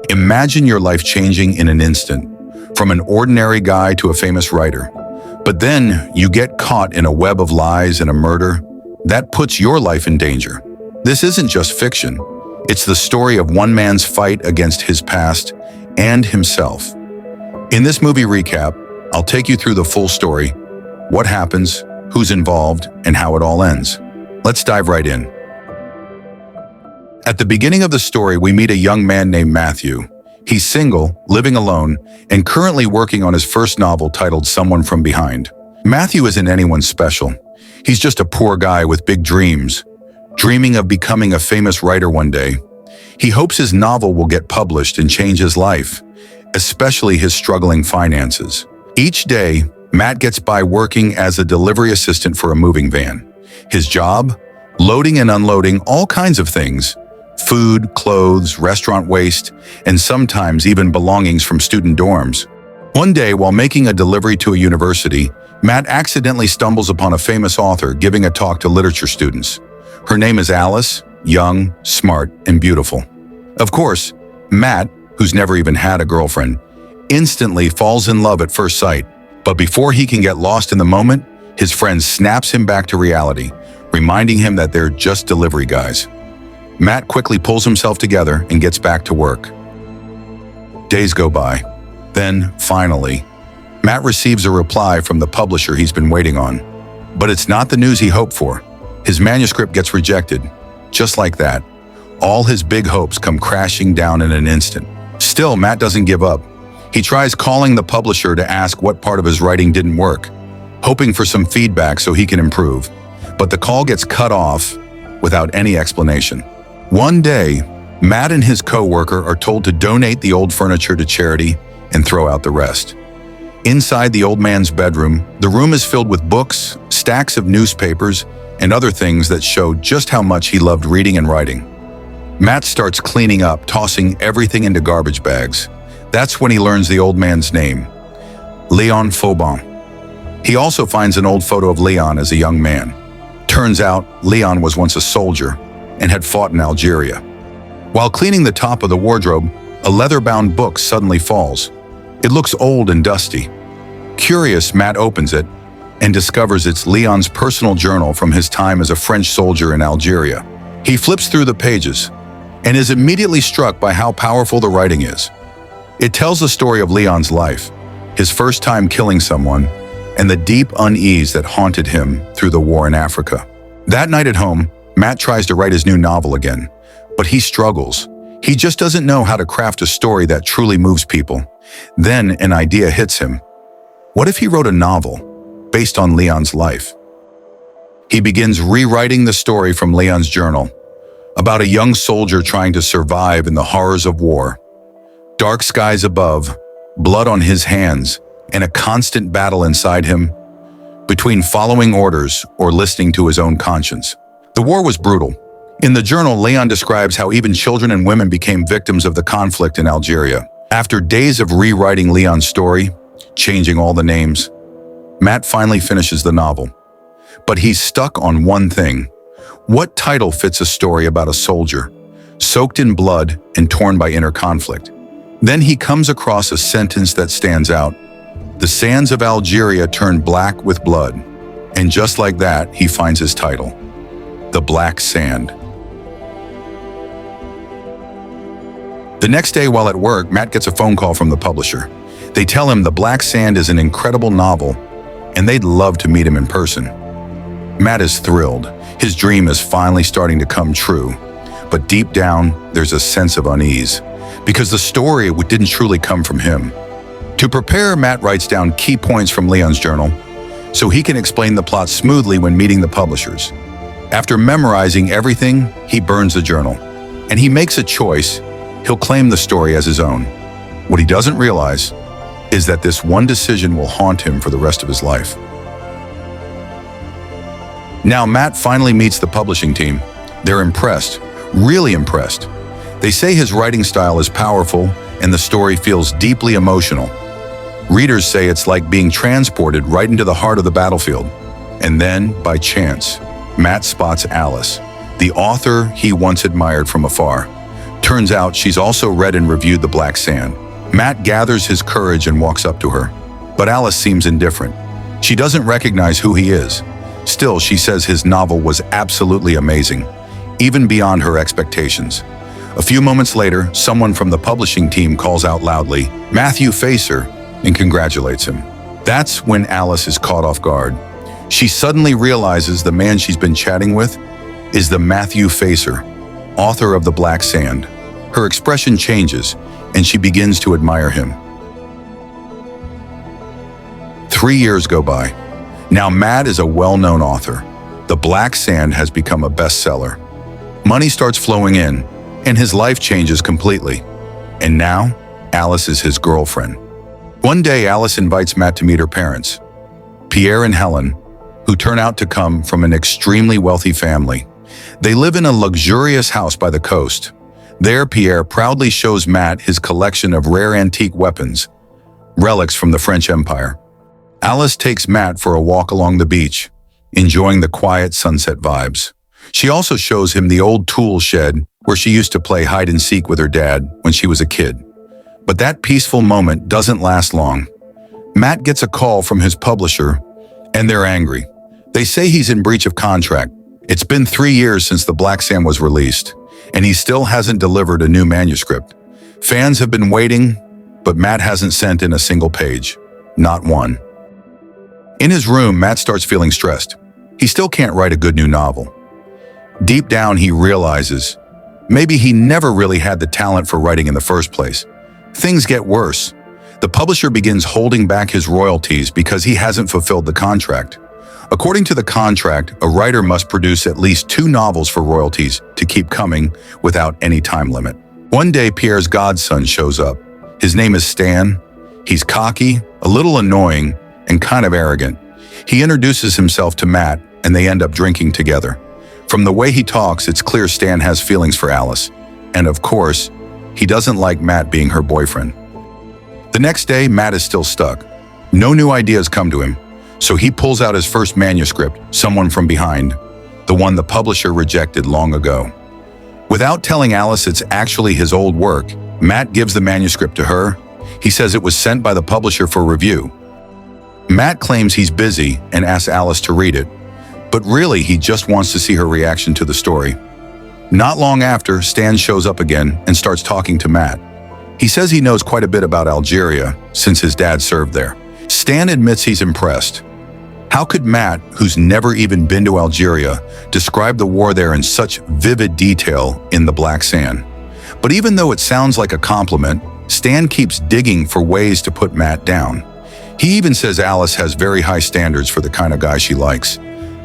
Imagine your life changing in an instant, from an ordinary guy to a famous writer. But then you get caught in a web of lies and a murder that puts your life in danger. This isn't just fiction. It's the story of one man's fight against his past and himself. In this movie recap, I'll take you through the full story, what happens, who's involved, and how it all ends. Let's dive right in. At the beginning of the story, we meet a young man named Matthew. He's single, living alone, and currently working on his first novel titled Someone from Behind. Matthew isn't anyone special. He's just a poor guy with big dreams, dreaming of becoming a famous writer one day. He hopes his novel will get published and change his life, especially his struggling finances. Each day, Matt gets by working as a delivery assistant for a moving van. His job? Loading and unloading all kinds of things. Food, clothes, restaurant waste, and sometimes even belongings from student dorms. One day, while making a delivery to a university, Matt accidentally stumbles upon a famous author giving a talk to literature students. Her name is Alice, young, smart, and beautiful. Of course, Matt, who's never even had a girlfriend, instantly falls in love at first sight. But before he can get lost in the moment, his friend snaps him back to reality, reminding him that they're just delivery guys. Matt quickly pulls himself together and gets back to work. Days go by. Then, finally, Matt receives a reply from the publisher he's been waiting on. But it's not the news he hoped for. His manuscript gets rejected. Just like that, all his big hopes come crashing down in an instant. Still, Matt doesn't give up. He tries calling the publisher to ask what part of his writing didn't work, hoping for some feedback so he can improve. But the call gets cut off without any explanation. One day, Matt and his co-worker are told to donate the old furniture to charity and throw out the rest. Inside the old man's bedroom, the room is filled with books, stacks of newspapers, and other things that show just how much he loved reading and writing. Matt starts cleaning up, tossing everything into garbage bags. That's when he learns the old man's name, Leon Faubin. He also finds an old photo of Leon as a young man. Turns out, Leon was once a soldier and had fought in Algeria. While cleaning the top of the wardrobe, a leather-bound book suddenly falls. It looks old and dusty. Curious, Matt opens it and discovers it's Leon's personal journal from his time as a French soldier in Algeria. He flips through the pages and is immediately struck by how powerful the writing is. It tells the story of Leon's life, his first time killing someone, and the deep unease that haunted him through the war in Africa. That night at home, Matt tries to write his new novel again, but he struggles. He just doesn't know how to craft a story that truly moves people. Then an idea hits him. What if he wrote a novel based on Leon's life? He begins rewriting the story from Leon's journal, about a young soldier trying to survive in the horrors of war. Dark skies above, blood on his hands, and a constant battle inside him, between following orders or listening to his own conscience. The war was brutal. In the journal, Leon describes how even children and women became victims of the conflict in Algeria. After days of rewriting Leon's story, changing all the names, Matt finally finishes the novel. But he's stuck on one thing. What title fits a story about a soldier, soaked in blood and torn by inner conflict? Then he comes across a sentence that stands out. The sands of Algeria turned black with blood. And just like that, he finds his title, The Black Sand. The next day while at work, Matt gets a phone call from the publisher. They tell him The Black Sand is an incredible novel, and they'd love to meet him in person. Matt is thrilled. His dream is finally starting to come true. But deep down, there's a sense of unease, because the story didn't truly come from him. To prepare, Matt writes down key points from Leon's journal, so he can explain the plot smoothly when meeting the publishers. After memorizing everything, he burns the journal, and he makes a choice. He'll claim the story as his own. What he doesn't realize is that this one decision will haunt him for the rest of his life. Now Matt finally meets the publishing team. They're impressed, really impressed. They say his writing style is powerful and the story feels deeply emotional. Readers say it's like being transported right into the heart of the battlefield. And then, by chance, Matt spots Alice, the author he once admired from afar. Turns out she's also read and reviewed The Black Sand. Matt gathers his courage and walks up to her. But Alice seems indifferent. She doesn't recognize who he is. Still, she says his novel was absolutely amazing, even beyond her expectations. A few moments later, someone from the publishing team calls out loudly, "Matthew Facer," and congratulates him. That's when Alice is caught off guard. She suddenly realizes the man she's been chatting with is the Matthew Facer, author of The Black Sand. Her expression changes, and she begins to admire him. 3 years go by. Now Matt is a well-known author. The Black Sand has become a bestseller. Money starts flowing in, and his life changes completely. And now, Alice is his girlfriend. One day, Alice invites Matt to meet her parents, Pierre and Helen, who turn out to come from an extremely wealthy family. They live in a luxurious house by the coast. There, Pierre proudly shows Matt his collection of rare antique weapons, relics from the French Empire. Alice takes Matt for a walk along the beach, enjoying the quiet sunset vibes. She also shows him the old tool shed where she used to play hide and seek with her dad when she was a kid. But that peaceful moment doesn't last long. Matt gets a call from his publisher, and they're angry. They say he's in breach of contract. It's been 3 years since The Black Sand was released, and he still hasn't delivered a new manuscript. Fans have been waiting, but Matt hasn't sent in a single page. Not one. In his room, Matt starts feeling stressed. He still can't write a good new novel. Deep down, he realizes maybe he never really had the talent for writing in the first place. Things get worse. The publisher begins holding back his royalties because he hasn't fulfilled the contract. According to the contract, a writer must produce at least 2 novels for royalties to keep coming without any time limit. One day, Pierre's godson shows up. His name is Stan. He's cocky, a little annoying, and kind of arrogant. He introduces himself to Matt, and they end up drinking together. From the way he talks, it's clear Stan has feelings for Alice. And of course, he doesn't like Matt being her boyfriend. The next day, Matt is still stuck. No new ideas come to him, so he pulls out his first manuscript, Someone from Behind, the one the publisher rejected long ago. Without telling Alice it's actually his old work, Matt gives the manuscript to her. He says it was sent by the publisher for review. Matt claims he's busy and asks Alice to read it, but really he just wants to see her reaction to the story. Not long after, Stan shows up again and starts talking to Matt. He says he knows quite a bit about Algeria since his dad served there. Stan admits he's impressed. How could Matt, who's never even been to Algeria, describe the war there in such vivid detail in The Black Sand? But even though it sounds like a compliment, Stan keeps digging for ways to put Matt down. He even says Alice has very high standards for the kind of guy she likes,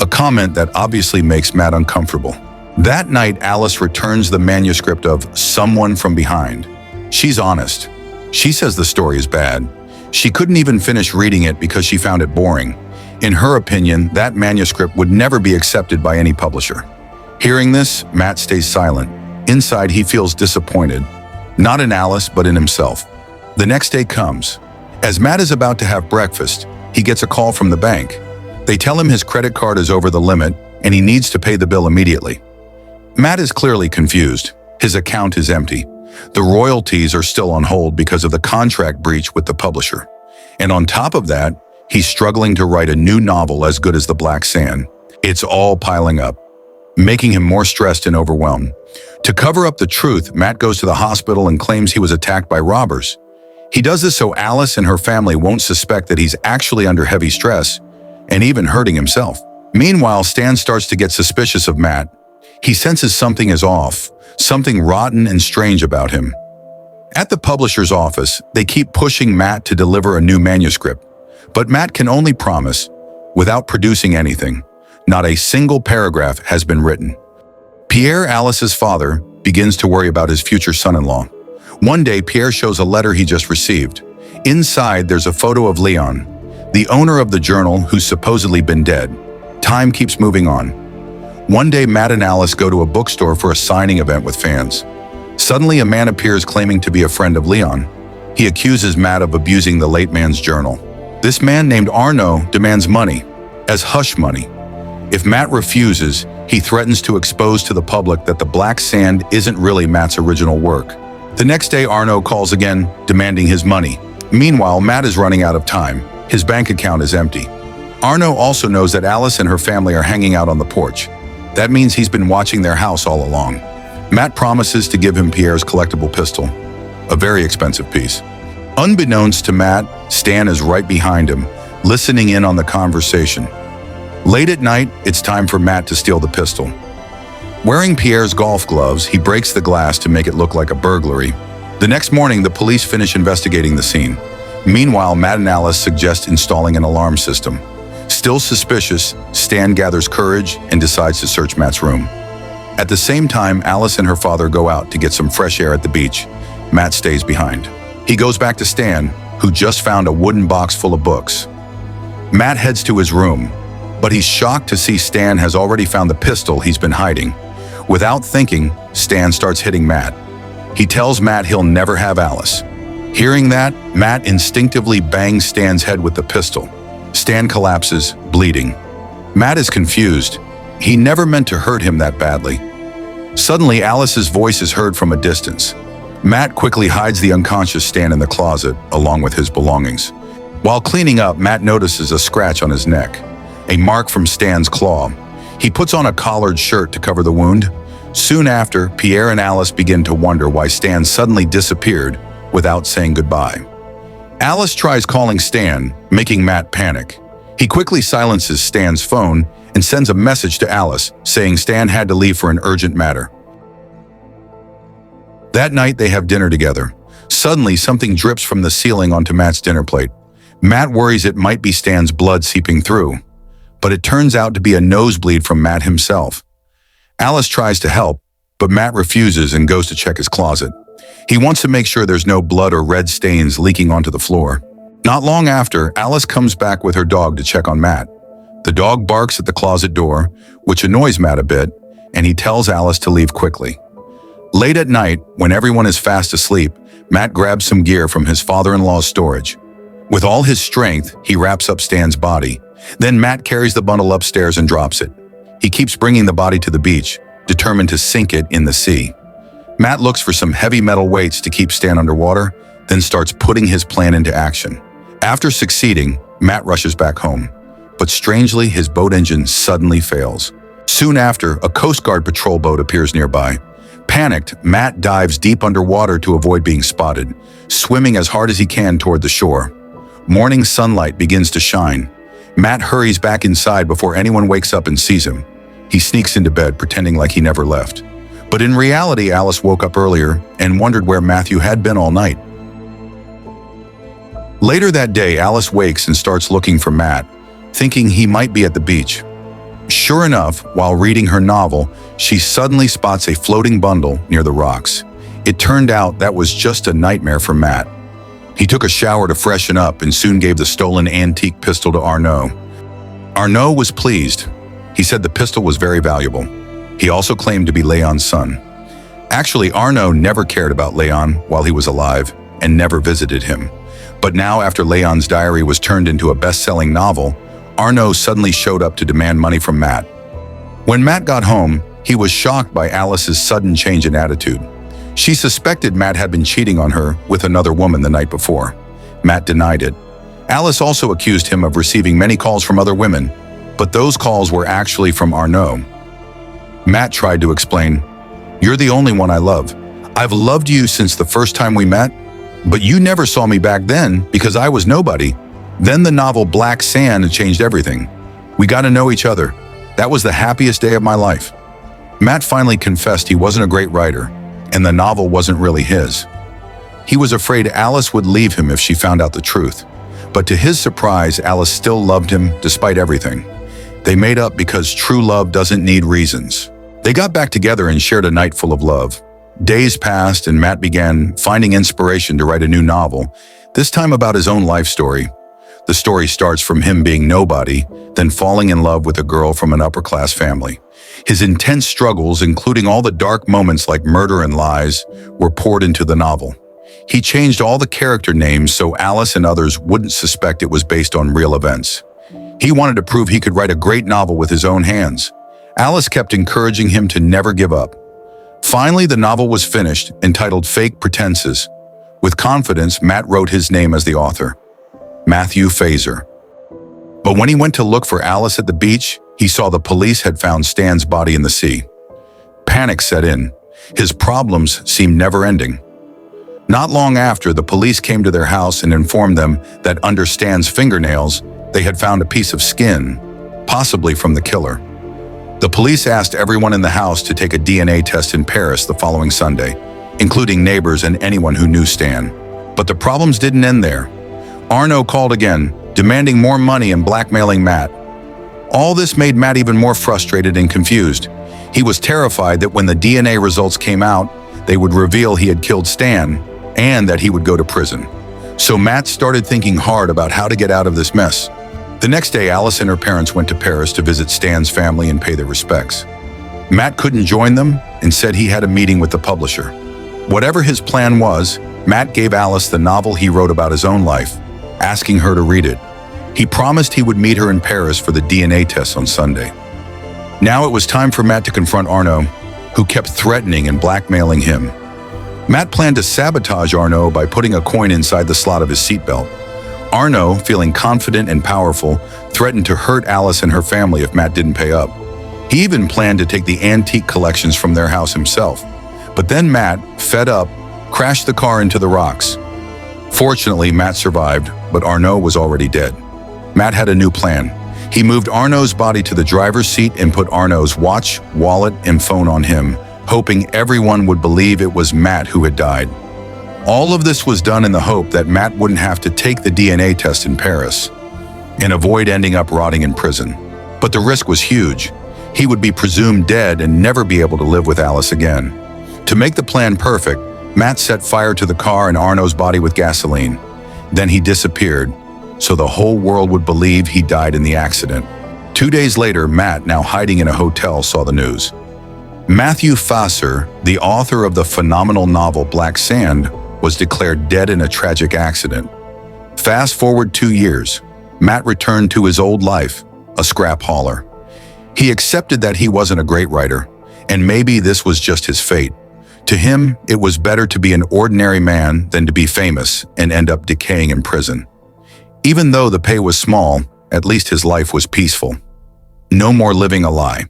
a comment that obviously makes Matt uncomfortable. That night, Alice returns the manuscript of Someone from Behind. She's honest. She says the story is bad. She couldn't even finish reading it because she found it boring. In her opinion, that manuscript would never be accepted by any publisher. Hearing this, Matt stays silent. Inside, he feels disappointed. Not in Alice, but in himself. The next day comes. As Matt is about to have breakfast, he gets a call from the bank. They tell him his credit card is over the limit and he needs to pay the bill immediately. Matt is clearly confused. His account is empty. The royalties are still on hold because of the contract breach with the publisher. And on top of that, he's struggling to write a new novel as good as The Black Sand. It's all piling up, making him more stressed and overwhelmed. To cover up the truth, Matt goes to the hospital and claims he was attacked by robbers. He does this so Alice and her family won't suspect that he's actually under heavy stress and even hurting himself. Meanwhile, Stan starts to get suspicious of Matt. He senses something is off, something rotten and strange about him. At the publisher's office, they keep pushing Matt to deliver a new manuscript, but Matt can only promise, without producing anything, not a single paragraph has been written. Pierre, Alice's father, begins to worry about his future son-in-law. One day, Pierre shows a letter he just received. Inside, there's a photo of Leon, the owner of the journal who's supposedly been dead. Time keeps moving on. One day, Matt and Alice go to a bookstore for a signing event with fans. Suddenly, a man appears claiming to be a friend of Leon. He accuses Matt of abusing the late man's journal. This man named Arnaud demands money, as hush money. If Matt refuses, he threatens to expose to the public that the black sand isn't really Matt's original work. The next day, Arno calls again, demanding his money. Meanwhile, Matt is running out of time. His bank account is empty. Arno also knows that Alice and her family are hanging out on the porch. That means he's been watching their house all along. Matt promises to give him Pierre's collectible pistol, a very expensive piece. Unbeknownst to Matt, Stan is right behind him, listening in on the conversation. Late at night, it's time for Matt to steal the pistol. Wearing Pierre's golf gloves, he breaks the glass to make it look like a burglary. The next morning, the police finish investigating the scene. Meanwhile, Matt and Alice suggest installing an alarm system. Still suspicious, Stan gathers courage and decides to search Matt's room. At the same time, Alice and her father go out to get some fresh air at the beach. Matt stays behind. He goes back to Stan, who just found a wooden box full of books. Matt heads to his room, but he's shocked to see Stan has already found the pistol he's been hiding. Without thinking, Stan starts hitting Matt. He tells Matt he'll never have Alice. Hearing that, Matt instinctively bangs Stan's head with the pistol. Stan collapses, bleeding. Matt is confused. He never meant to hurt him that badly. Suddenly, Alice's voice is heard from a distance. Matt quickly hides the unconscious Stan in the closet, along with his belongings. While cleaning up, Matt notices a scratch on his neck, a mark from Stan's claw. He puts on a collared shirt to cover the wound. Soon after, Pierre and Alice begin to wonder why Stan suddenly disappeared without saying goodbye. Alice tries calling Stan, making Matt panic. He quickly silences Stan's phone and sends a message to Alice, saying Stan had to leave for an urgent matter. That night, they have dinner together. Suddenly, something drips from the ceiling onto Matt's dinner plate. Matt worries it might be Stan's blood seeping through, but it turns out to be a nosebleed from Matt himself. Alice tries to help, but Matt refuses and goes to check his closet. He wants to make sure there's no blood or red stains leaking onto the floor. Not long after, Alice comes back with her dog to check on Matt. The dog barks at the closet door, which annoys Matt a bit, and he tells Alice to leave quickly. Late at night, when everyone is fast asleep, Matt grabs some gear from his father-in-law's storage. With all his strength, he wraps up Stan's body. Then Matt carries the bundle upstairs and drops it. He keeps bringing the body to the beach, determined to sink it in the sea. Matt looks for some heavy metal weights to keep Stan underwater, then starts putting his plan into action. After succeeding, Matt rushes back home. But strangely, his boat engine suddenly fails. Soon after, a Coast Guard patrol boat appears nearby. Panicked, Matt dives deep underwater to avoid being spotted, swimming as hard as he can toward the shore. Morning sunlight begins to shine. Matt hurries back inside before anyone wakes up and sees him. He sneaks into bed, pretending like he never left. But in reality, Alice woke up earlier and wondered where Matthew had been all night. Later that day, Alice wakes and starts looking for Matt, thinking he might be at the beach. Sure enough, while reading her novel, she suddenly spots a floating bundle near the rocks. It turned out that was just a nightmare for Matt. He took a shower to freshen up and soon gave the stolen antique pistol to Arno. Arno was pleased. He said the pistol was very valuable. He also claimed to be Leon's son. Actually, Arno never cared about Leon while he was alive and never visited him. But now, after Leon's diary was turned into a best-selling novel, Arno suddenly showed up to demand money from Matt. When Matt got home, he was shocked by Alice's sudden change in attitude. She suspected Matt had been cheating on her with another woman the night before. Matt denied it. Alice also accused him of receiving many calls from other women, but those calls were actually from Arno. Matt tried to explain, "You're the only one I love. I've loved you since the first time we met, but you never saw me back then because I was nobody. Then the novel Black Sand changed everything. We got to know each other. That was the happiest day of my life." Matt finally confessed he wasn't a great writer, and the novel wasn't really his. He was afraid Alice would leave him if she found out the truth. But to his surprise, Alice still loved him despite everything. They made up because true love doesn't need reasons. They got back together and shared a night full of love. Days passed and Matt began finding inspiration to write a new novel, this time about his own life story. The story starts from him being nobody, then falling in love with a girl from an upper-class family. His intense struggles, including all the dark moments like murder and lies, were poured into the novel. He changed all the character names so Alice and others wouldn't suspect it was based on real events. He wanted to prove he could write a great novel with his own hands. Alice kept encouraging him to never give up. Finally, the novel was finished, entitled Fake Pretenses. With confidence, Matt wrote his name as the author, Matthew Fazer. But when he went to look for Alice at the beach, he saw the police had found Stan's body in the sea. Panic set in. His problems seemed never-ending. Not long after, the police came to their house and informed them that under Stan's fingernails, they had found a piece of skin, possibly from the killer. The police asked everyone in the house to take a DNA test in Paris the following Sunday, including neighbors and anyone who knew Stan. But the problems didn't end there. Arno called again, demanding more money and blackmailing Matt. All this made Matt even more frustrated and confused. He was terrified that when the DNA results came out, they would reveal he had killed Stan and that he would go to prison. So Matt started thinking hard about how to get out of this mess. The next day, Alice and her parents went to Paris to visit Stan's family and pay their respects. Matt couldn't join them and said he had a meeting with the publisher. Whatever his plan was, Matt gave Alice the novel he wrote about his own life, asking her to read it. He promised he would meet her in Paris for the DNA test on Sunday. Now it was time for Matt to confront Arno, who kept threatening and blackmailing him. Matt planned to sabotage Arno by putting a coin inside the slot of his seatbelt. Arno, feeling confident and powerful, threatened to hurt Alice and her family if Matt didn't pay up. He even planned to take the antique collections from their house himself. But then Matt, fed up, crashed the car into the rocks. Fortunately, Matt survived, but Arno was already dead. Matt had a new plan. He moved Arno's body to the driver's seat and put Arno's watch, wallet, and phone on him, hoping everyone would believe it was Matt who had died. All of this was done in the hope that Matt wouldn't have to take the DNA test in Paris and avoid ending up rotting in prison. But the risk was huge. He would be presumed dead and never be able to live with Alice again. To make the plan perfect, Matt set fire to the car and Arno's body with gasoline. Then he disappeared, so the whole world would believe he died in the accident. 2 days later, Matt, now hiding in a hotel, saw the news. Matthew Fazer, the author of the phenomenal novel Black Sand, was declared dead in a tragic accident. Fast forward 2 years, Matt returned to his old life, a scrap hauler. He accepted that he wasn't a great writer, and maybe this was just his fate. To him, it was better to be an ordinary man than to be famous and end up decaying in prison. Even though the pay was small, at least his life was peaceful. No more living a lie.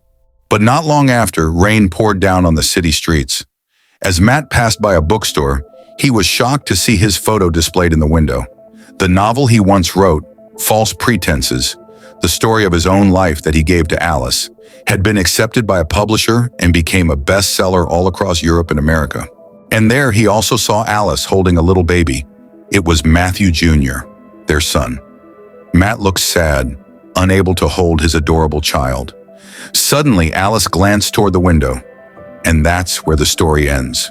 But not long after, rain poured down on the city streets. As Matt passed by a bookstore, he was shocked to see his photo displayed in the window. The novel he once wrote, False Pretenses, the story of his own life that he gave to Alice, had been accepted by a publisher and became a bestseller all across Europe and America. And there he also saw Alice holding a little baby. It was Matthew Jr., their son. Matt looked sad, unable to hold his adorable child. Suddenly, Alice glanced toward the window, and that's where the story ends.